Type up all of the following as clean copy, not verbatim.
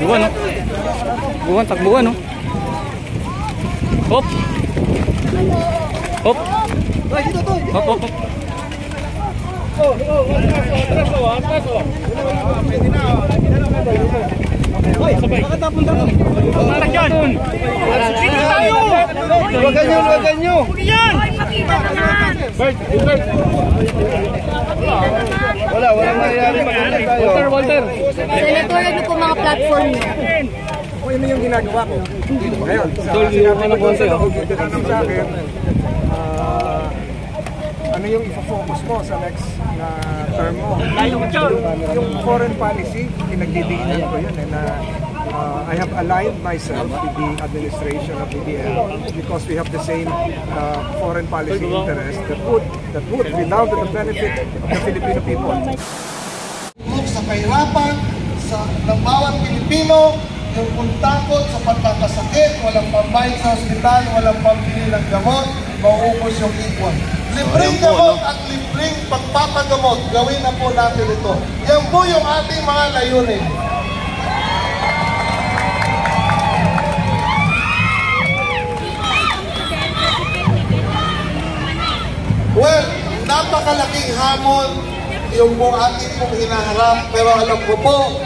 Buwan, no? Buwan, takbuhan, no? Hop! Hop! Hop, hop, hop! Nakatapon tayo. Marang yan. Sige tayo. Huwag ganyo. Huwag yan. Wala mangyayari. Walter. Senator, ano po mga platform niyo? Kung ano yung ginagawa ko. Ngayon, ano yung ipo-focus mo sa next na term mo? Yung foreign policy, pinagdidiinan ko yun na I have aligned myself with the administration of BBM because we have the same foreign policy interest that would redound to the benefit of the Filipino people. Sa kahirapan ng bawat Pilipino, yung kung takot sa pagkakasakit, walang pambayad sa ospital, walang pambili ng gamot, mauubos yung ipon. Libreng gamot at libreng pagpapagamot, gawin na po natin ito. Yan po yung ating mga layunin. Well, napakalaking hamon yung po ating pong hinaharap, pero alam ko po,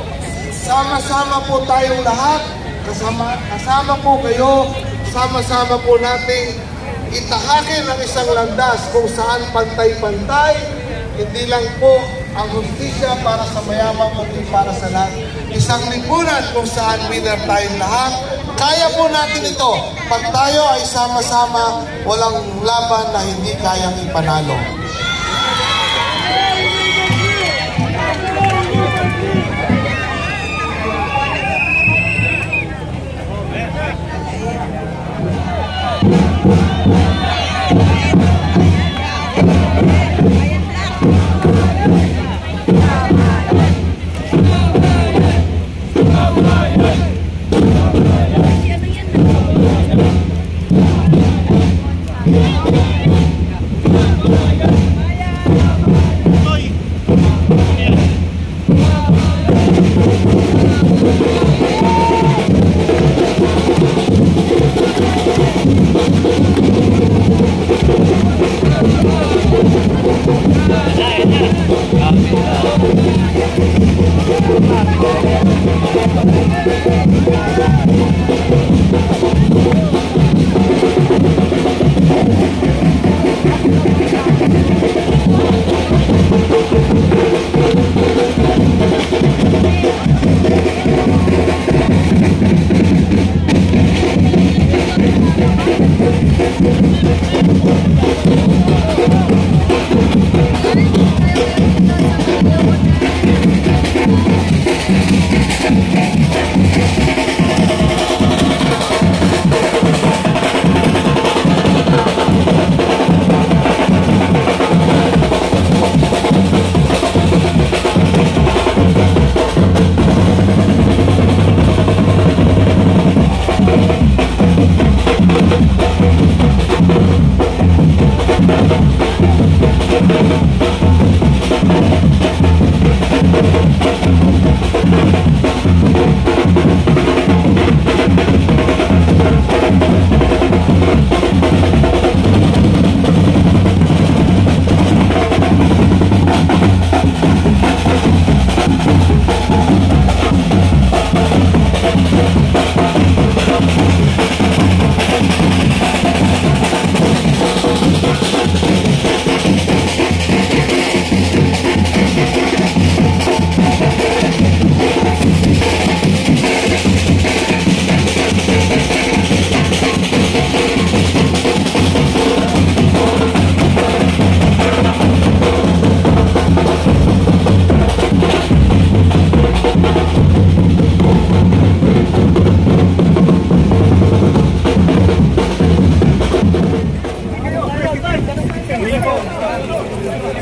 sama-sama po tayong lahat, kasama po kayo, sama-sama po nating itahakin ang isang landas kung saan pantay-pantay, hindi lang po ang hustisya para sa mayaman, kundi para sa lahat. Isang lipunan kung saan winner tayong lahat. Kaya po natin ito. Pag tayo ay sama-sama, walang laban na hindi kayang ipanalo.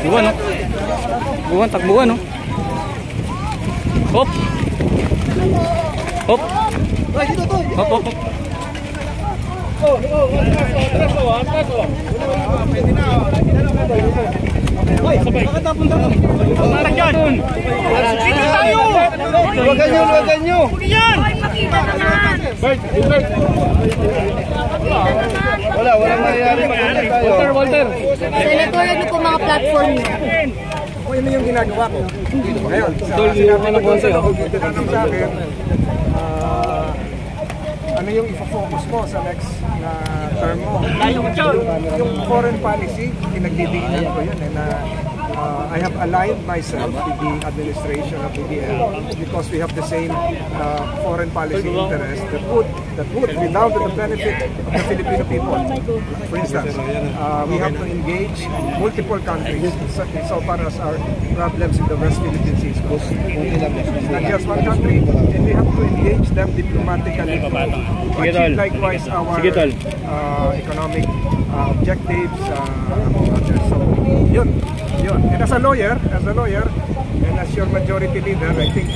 Buwan, no? Buwan, takbuhan, no? Hop! Hop! Hop, hop, hop! Nakatapon tayo. Marang yan. Sige tayo. Huwag nyo! Walang mangyayari. Walter. Senator, ano po mga platform nyo? Kung ano yung ginagawa ko. Ngayon, sa akin, ano yung ipo-focus mo sa next na term mo? Yung foreign policy, pinagdidiinan ko yun na I have aligned myself with the administration of BBM because we have the same foreign policy interest that would redound to the benefit of the Filipino people. For instance, we have to engage multiple countries so far as our problems in the West Philippine Sea coast. Not just one country, and we have to engage them diplomatically to achieve likewise our economic objectives, among others. So, yun. And as a lawyer, and as your majority leader, I think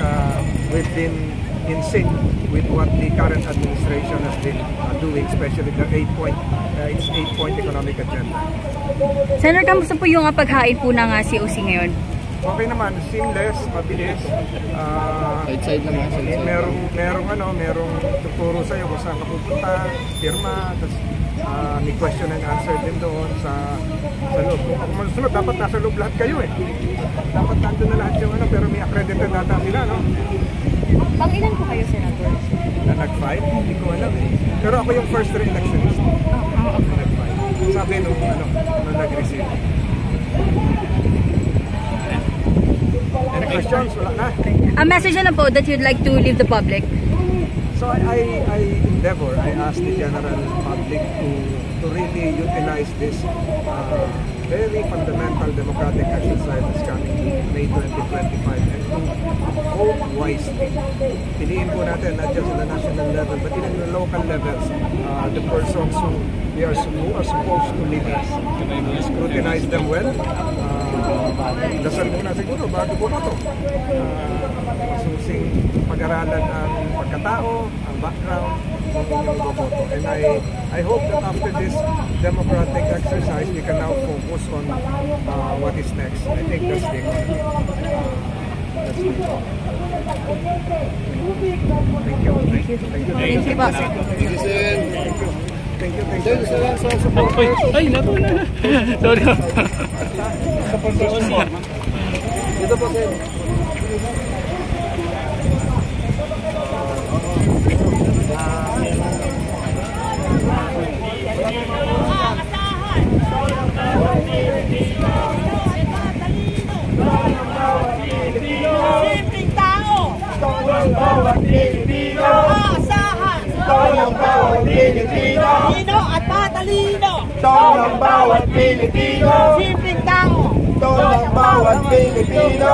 we've been in sync with what the current administration has been doing, especially the its 8-point economic agenda. Senator, kamusta po yung paghain po ng COC ngayon? Okay naman, seamless, mabilis. Side naman. Merong tuturo sa'yo kung saan ka pupunta, firma, tapos may question and answer din doon sa loob. Kung ako masunod, dapat nasa loob lahat kayo eh. Dapat nandun na lahat yung pero may accredited data sila, no? Pang-ilan po kayo, Senator? Na nag-fight? Hindi ko alam eh. Pero ako yung first re-electionist. Nag-fight. Sabi nung nag-receive. Any questions? Wala na. A message na po that you'd like to leave the public? So I endeavor, I ask the general public to really utilize this very fundamental democratic exercise that's coming May 2025 and to vote wisely. Piliin po natin not just on the national level but even the local levels, the persons who are supposed to lead us. Scrutinize them well. Dasal muna siguro bago bumoto. Masusing pag-aralan ang pagkatao, ang background ng inyong boboto. And I hope that after this democratic exercise, we can now focus on what is next. I think that's the economy. That's the economy. Thank you. Thank you po. Thank you. Sa support. Ay, naku na. Sorry. Dito po sir. Simpleng tao! Ng bawat Pilipino! Aasahan! Ng bawat Pilipino! Talino at matalino! Ng bawat Pilipino! Simpleng tao! Ng bawat Pilipino!